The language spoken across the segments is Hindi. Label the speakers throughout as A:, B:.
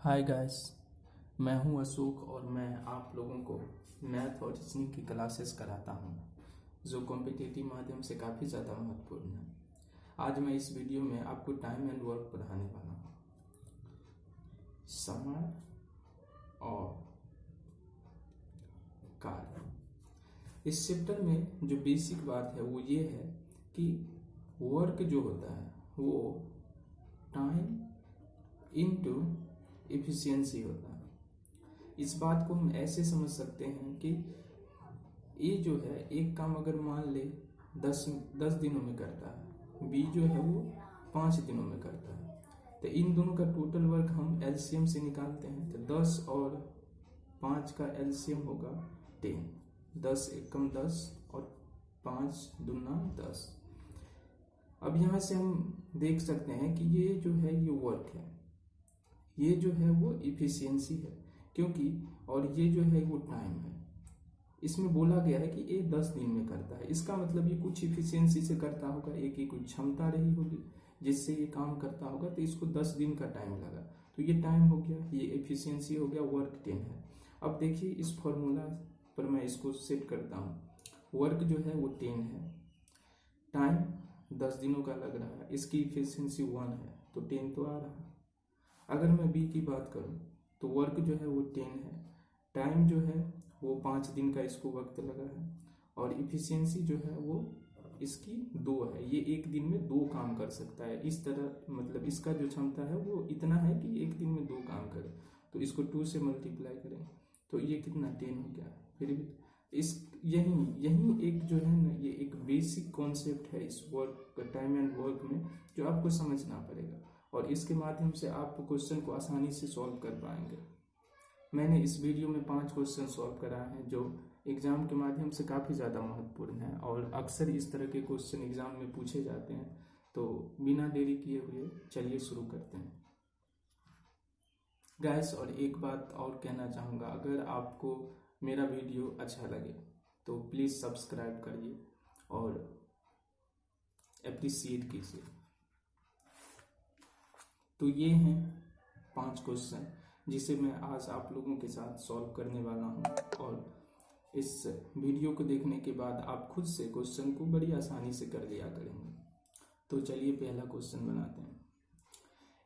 A: हाय गाइस, मैं हूं अशोक और मैं आप लोगों को मैथ और रीजनिंग की क्लासेस कराता हूं जो कॉम्पिटिटिव माध्यम से काफ़ी ज़्यादा महत्वपूर्ण है। आज मैं इस वीडियो में आपको टाइम एंड वर्क पढ़ाने वाला हूं। समय और कार्य। इस चैप्टर में जो बेसिक बात है वो ये है कि वर्क जो होता है वो टाइम इनटू एफिशिएंसी होता है। इस बात को हम ऐसे समझ सकते हैं कि ए जो है एक काम अगर मान ले 10 दिनों में करता है, बी जो है वो 5 दिनों में करता है, तो इन दोनों का टोटल वर्क हम एलसीएम से निकालते हैं। तो 10 और 5 का एलसीएम होगा 10। 10 एकम 10 और 5 दूना 10। अब यहाँ से हम देख सकते हैं कि ये जो है ये वर्क है, ये जो है वो इफिशियंसी है, क्योंकि और ये जो है वो टाइम है। इसमें बोला गया है कि ये 10 दिन में करता है, इसका मतलब ये कुछ इफिशियंसी से करता होगा, एक ही कुछ क्षमता रही होगी जिससे ये काम करता होगा, तो इसको 10 दिन का टाइम लगा, तो ये टाइम हो गया, ये एफिशिएंसी हो गया, वर्क 10 है। अब देखिए इस फॉर्मूला पर मैं इसको सेट करता हूँ। वर्क जो है वो 10 है, टाइम 10 दिनों का लग रहा है, इसकी इफिशियंसी 1 है, तो 10 तो आ रहा है। अगर मैं बी की बात करूं तो वर्क जो है वो 10 है, टाइम जो है वो 5 दिन का इसको वक्त लगा है, और इफिशियंसी जो है वो इसकी 2 है, ये एक दिन में 2 काम कर सकता है। इस तरह मतलब इसका जो क्षमता है वो इतना है कि एक दिन में 2 काम करे, तो इसको 2 से मल्टीप्लाई करें तो ये कितना 10 हो गया। फिर भी इस यही एक जो है ना, ये एक बेसिक कॉन्सेप्ट है इस वर्क टाइम एंड वर्क में, जो आपको समझना पड़ेगा और इसके माध्यम से आप क्वेश्चन को आसानी से सॉल्व कर पाएंगे। मैंने इस वीडियो में 5 क्वेश्चन सॉल्व कराए हैं जो एग्जाम के माध्यम से काफ़ी ज़्यादा महत्वपूर्ण है और अक्सर इस तरह के क्वेश्चन एग्जाम में पूछे जाते हैं। तो बिना देरी किए हुए चलिए शुरू करते हैं गाइस। और एक बात और कहना चाहूँगा, अगर आपको मेरा वीडियो अच्छा लगे तो प्लीज़ सब्सक्राइब करिए और अप्रिशिएट कीजिए। तो ये हैं 5 क्वेश्चन जिसे मैं आज आप लोगों के साथ सॉल्व करने वाला हूँ, और इस वीडियो को देखने के बाद आप खुद से क्वेश्चन को बड़ी आसानी से कर लिया करेंगे। तो चलिए पहला क्वेश्चन बनाते हैं।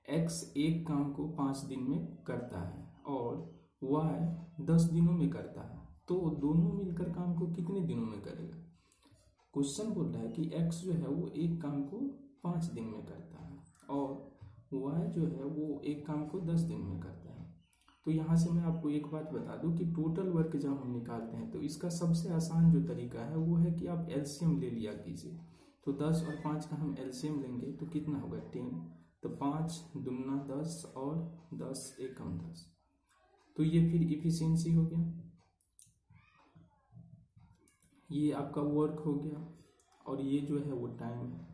A: एक्स एक काम को 5 दिन में करता है और वाई 10 दिनों में करता है, तो दोनों मिलकर काम को कितने दिनों में करेगा। क्वेश्चन बोल रहा है कि एक्स जो है वो एक काम को 5 दिन में करता है और वाई जो है वो एक काम को 10 दिन में करता है। तो यहाँ से मैं आपको एक बात बता दूं कि टोटल वर्क जब हम निकालते हैं तो इसका सबसे आसान जो तरीका है वो है कि आप एलसीएम ले लिया कीजिए। तो 10 और 5 का हम एलसीएम लेंगे तो कितना होगा 10, तो 5 दूना 10 और 10 एकम 10, तो ये फिर इफिशियंसी हो गया, ये आपका वर्क हो गया और ये जो है वो टाइम है।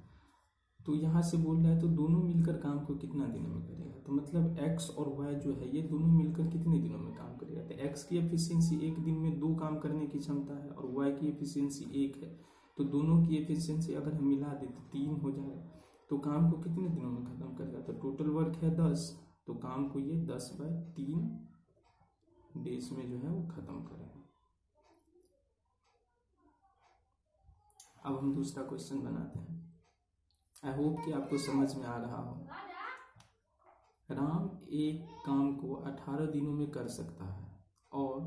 A: तो यहाँ से बोल रहा है तो दोनों मिलकर काम को कितना दिनों में करेगा, तो मतलब x और y जो है ये दोनों मिलकर कितने दिनों में काम करेगा। तो x की एफिशिएंसी एक दिन में 2 काम करने की क्षमता है और y की एफिशिएंसी 1 है, तो दोनों की एफिशिएंसी अगर हम मिला दें तो 3 हो जाएगा। तो काम को कितने दिनों में खत्म करेगा, तो टोटल वर्क है 10, तो काम को ये 10/3 डेज में जो है वो खत्म करेगा। अब हम दूसरा क्वेश्चन बनाते हैं। आई होप कि आपको समझ में आ रहा हो। राम एक काम को 18 दिनों में कर सकता है और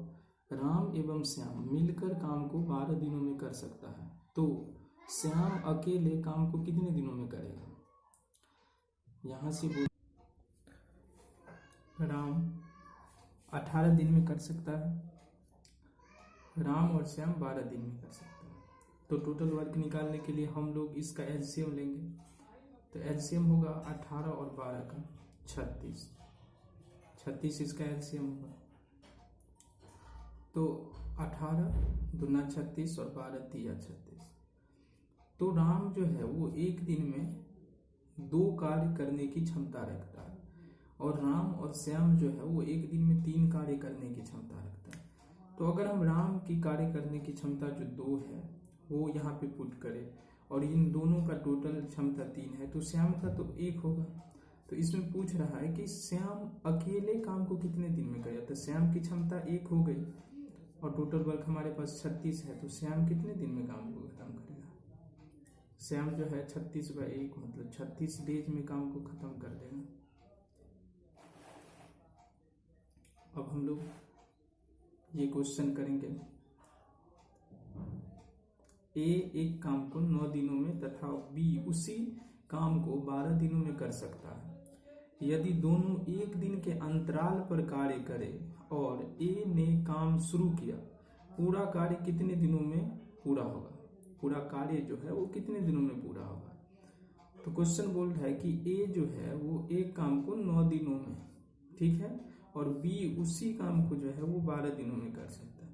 A: राम एवं श्याम मिलकर काम को 12 दिनों में कर सकता है, तो श्याम अकेले काम को कितने दिनों में करेगा। यहां से राम 18 दिन में कर सकता है, राम और श्याम 12 दिन में कर सकता है। तो टोटल वर्क निकालने के लिए हम लोग इसका एलसीएम लेंगे, तो एलसीएम होगा 18 और 12 का 36 इसका एलसीएम होगा। तो 18 दूना 36 और 12 तिया 36। तो राम जो है वो एक दिन में 2 कार्य करने की क्षमता रखता है और राम और श्याम जो है वो एक दिन में 3 कार्य करने की क्षमता रखता है। तो अगर हम राम की कार्य करने की क्षमता जो 2 है वो यहाँ पे पुट करें और इन दोनों का टोटल क्षमता 3 है, तो श्याम का तो 1 होगा, तो इसमें पूछ रहा है कि श्याम अकेले काम को कितने दिन में करेगा। तो श्याम की क्षमता 1 हो गई और टोटल वर्क हमारे पास 36 है, तो श्याम कितने दिन में काम को खत्म करेगा। श्याम जो है 36/1 मतलब 36 डेज में काम को खत्म कर देगा। अब हम लोग ये क्वेश्चन करेंगे। ए एक काम को 9 दिनों में तथा बी उसी काम को 12 दिनों में कर सकता है। यदि दोनों एक दिन के अंतराल पर कार्य करें और ए ने काम शुरू किया, पूरा कार्य कितने दिनों में पूरा होगा। पूरा कार्य जो है वो कितने दिनों में पूरा होगा। तो क्वेश्चन बोल रहा है कि ए जो है वो एक काम को 9 दिनों में, ठीक है, और बी उसी काम को जो है वो 12 दिनों में कर सकता है।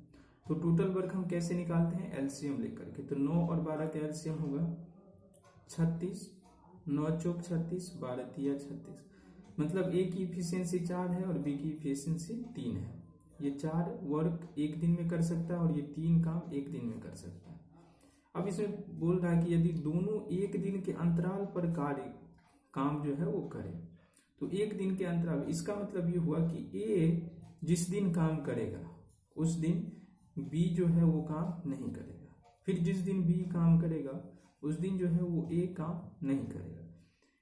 A: तो टोटल वर्क हम कैसे निकालते हैं, एलसीएम लेकर के। तो 9 और 12 का एलसीएम होगा 36, 9 चौक 36, 12 तिया 36, मतलब ए की इफिशियंसी 4 है और बी की इफिशियंसी 3 है। ये 4 वर्क एक दिन में कर सकता है और ये 3 काम एक दिन में कर सकता है। अब इसमें बोल रहा है कि यदि दोनों एक दिन के अंतराल पर कार्य काम जो है वो करे, तो एक दिन के अंतराल, इसका मतलब ये हुआ कि ए जिस दिन काम करेगा उस दिन बी जो है वो काम नहीं करेगा, फिर जिस दिन बी काम करेगा उस दिन जो है वो ए काम नहीं करेगा।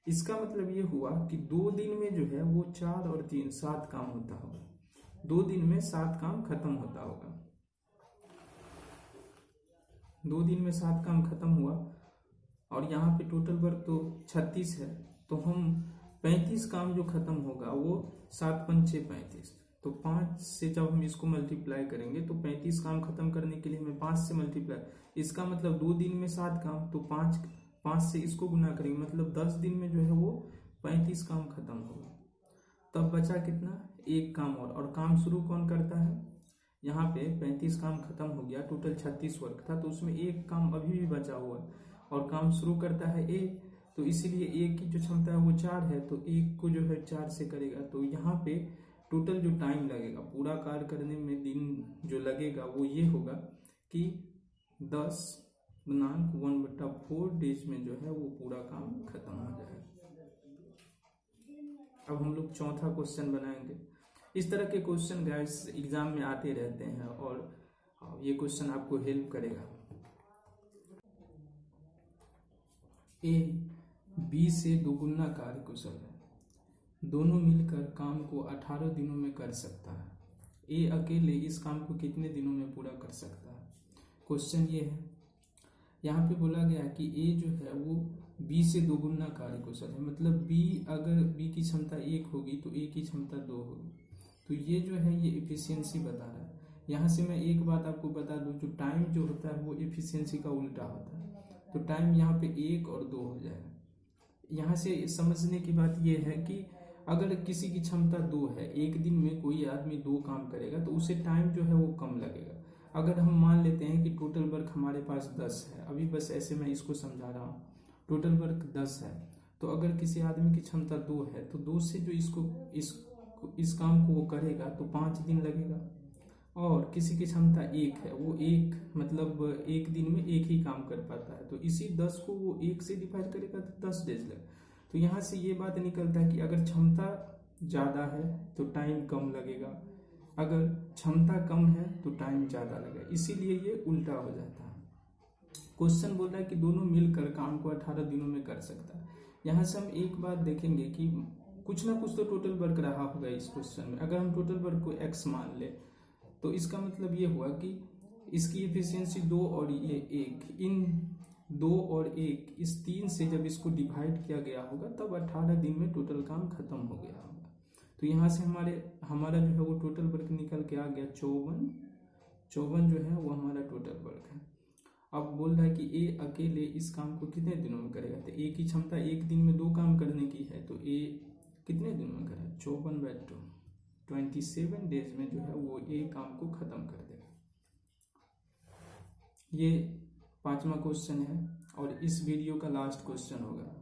A: इसका मतलब ये हुआ कि 2 दिन में जो है वो 4 और 3 7 काम होता होगा। 2 दिन में 7 काम खत्म होता होगा। 2 दिन में 7 काम खत्म हुआ और यहाँ पे टोटल वर्क तो 36 है, तो हम 35 काम जो खत्म होगा वो 7 पंचे 35, तो 5 से जब हम इसको मल्टीप्लाई करेंगे तो 35 काम खत्म करने के लिए हमें 5 से मल्टीप्लाई, इसका मतलब 2 दिन में 7 काम, तो 5 से इसको गुना करेंगे, मतलब 10 दिन में जो है वो 35 काम खत्म होगा। तब बचा कितना, 1 काम और काम शुरू कौन करता है। यहाँ पे 35 काम खत्म हो गया, टोटल 36 वर्क था, तो उसमें 1 काम अभी भी बचा हुआ और काम शुरू करता है ए, तो इसीलिए ए की जो क्षमता है वो 4 है, तो 1 को जो है 4 से करेगा। तो यहाँ पे टोटल जो टाइम लगेगा पूरा कार्य करने में, दिन जो लगेगा वो ये होगा कि 10/1/4 डेज में जो है वो पूरा काम खत्म हो जाएगा। अब हम लोग चौथा क्वेश्चन बनाएंगे। इस तरह के क्वेश्चन गाइस एग्जाम में आते रहते हैं और ये क्वेश्चन आपको हेल्प करेगा। ए बी से दोगुना कार्य कुशल है, दोनों मिलकर काम को 18 दिनों में कर सकता है। ए अकेले इस काम को कितने दिनों में पूरा कर सकता है। क्वेश्चन ये है, यहाँ पे बोला गया कि ए जो है वो बी से दोगुना कार्य कुशल है, मतलब बी अगर बी की क्षमता 1 होगी तो ए की क्षमता 2 होगी, तो ये जो है ये एफिशिएंसी बता रहा है। यहाँ से मैं एक बात आपको बता दूं, जो टाइम जो होता है वो एफिशिएंसी का उल्टा होता है, तो टाइम यहाँ पे 1 और 2 हो जाएगा। यहाँ से समझने की बात यह है कि अगर किसी की क्षमता 2 है, एक दिन में कोई आदमी 2 काम करेगा तो उसे टाइम जो है वो कम लगेगा। अगर हम मान लेते हैं कि टोटल वर्क हमारे पास 10 है, अभी बस ऐसे मैं इसको समझा रहा हूँ, टोटल वर्क 10 है, तो अगर किसी आदमी की क्षमता 2 है तो 2 से जो इस काम को वो करेगा तो 5 दिन लगेगा। और किसी की क्षमता 1 है, वो मतलब एक दिन में 1 ही काम कर पाता है, तो इसी 10 को वो 1 से डिवाइड करेगा तो 10 डेज लगेगा। तो यहाँ से ये बात निकलता है कि अगर क्षमता ज़्यादा है तो टाइम कम लगेगा, अगर क्षमता कम है तो टाइम ज़्यादा लगेगा, इसीलिए ये उल्टा हो जाता है। क्वेश्चन बोल रहा है कि दोनों मिलकर काम को 18 दिनों में कर सकता है। यहाँ से हम एक बात देखेंगे कि कुछ ना कुछ तो टोटल वर्क रहा होगा इस क्वेश्चन में। अगर हम टोटल वर्क को x मान ले तो इसका मतलब ये हुआ कि इसकी एफिशिएंसी 2 और ये 1, इन 2 और 1 इस 3 से जब इसको डिवाइड किया गया होगा तब 18 दिन में टोटल काम खत्म हो गया होगा। तो यहाँ से हमारा जो है वो टोटल वर्क निकल के आ गया 54 जो है वो हमारा टोटल वर्क है। अब बोल रहा है कि ए अकेले इस काम को कितने दिनों में करेगा, तो ए की क्षमता एक दिन में 2 काम करने की है, तो ए कितने दिनों में करेगा, 54/2, 27 डेज में जो है वो ए काम को खत्म कर देगा। ये 5वां क्वेश्चन है और इस वीडियो का लास्ट क्वेश्चन होगा।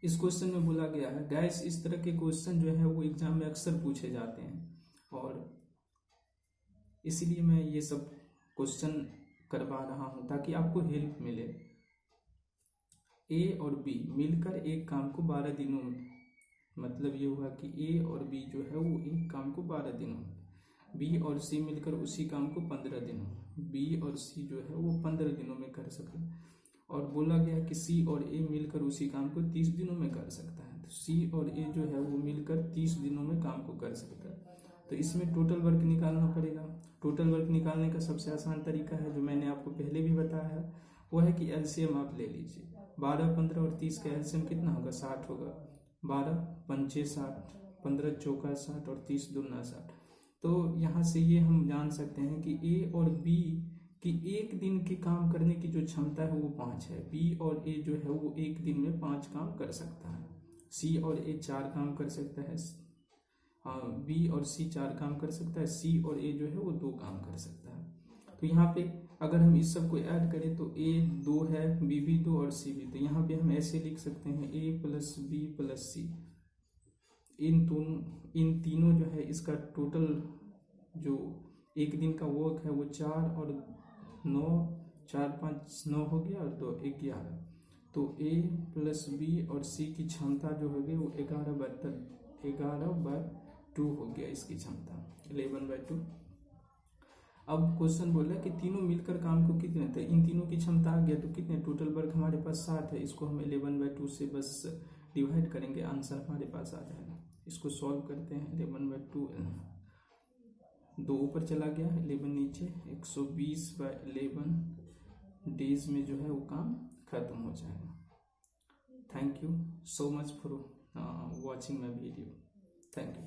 A: इस क्वेश्चन में बोला गया है गाइस, इस तरह के क्वेश्चन जो है वो एग्जाम में अक्सर पूछे जाते हैं और इसीलिए मैं ये सब क्वेश्चन करवा रहा हूं ताकि आपको हेल्प मिले। ए और बी मिलकर एक काम को 12 दिनों मतलब ये हुआ कि ए और बी जो है वो एक काम को 12 दिनों में, बी और सी मिलकर उसी काम को 15 दिनों में, बी और सी जो है वो 15 दिनों में कर सकते हैं। और बोला गया कि सी और ए मिलकर उसी काम को 30 दिनों में कर सकता है। तो सी और ए जो है वो मिलकर 30 दिनों में काम को कर सकता है। तो इसमें टोटल वर्क निकालना पड़ेगा। टोटल वर्क निकालने का सबसे आसान तरीका है जो मैंने आपको पहले भी बताया है, वो है कि एलसीएम आप ले लीजिए। 12, 15 और 30 का एलसीएम कितना होगा? 60 होगा। 12 पंचे 60, 15 चौका 60 और 30 दूना 60। तो यहाँ से ये हम जान सकते हैं कि ए और बी कि एक दिन के काम करने की जो क्षमता है वो 5 है। बी और ए जो है वो एक दिन में 5 काम कर सकता है। सी और ए 4 काम कर सकता है। बी और सी 4 काम कर सकता है। सी और ए जो है वो 2 काम कर सकता है। तो यहाँ पे अगर हम इस सब को ऐड करें तो ए 2 है, बी भी 2 और सी भी। तो यहाँ पे हम ऐसे लिख सकते हैं ए प्लस बी प्लस सी। इन तीनों जो है इसका टोटल जो एक दिन का वर्क है वो 4 और 9, 4 5 9 हो गया और 2 11। तो ए प्लस बी और सी की क्षमता जो होगी वो 11/2 हो गया इसकी क्षमता, 11/2। अब क्वेश्चन बोला कि तीनों मिलकर काम को कितने, तो इन तीनों की क्षमता आ गया तो कितने, टोटल वर्क हमारे पास 60 है। इसको हम 11/2 से बस डिवाइड करेंगे, आंसर हमारे पास आ जाएगा। इसको सॉल्व करते हैं। 11/2, 2 ऊपर चला गया, 11 नीचे, 120/11 डेज में जो है वो काम खत्म हो जाएगा। Thank you so much for watching my video. Thank you.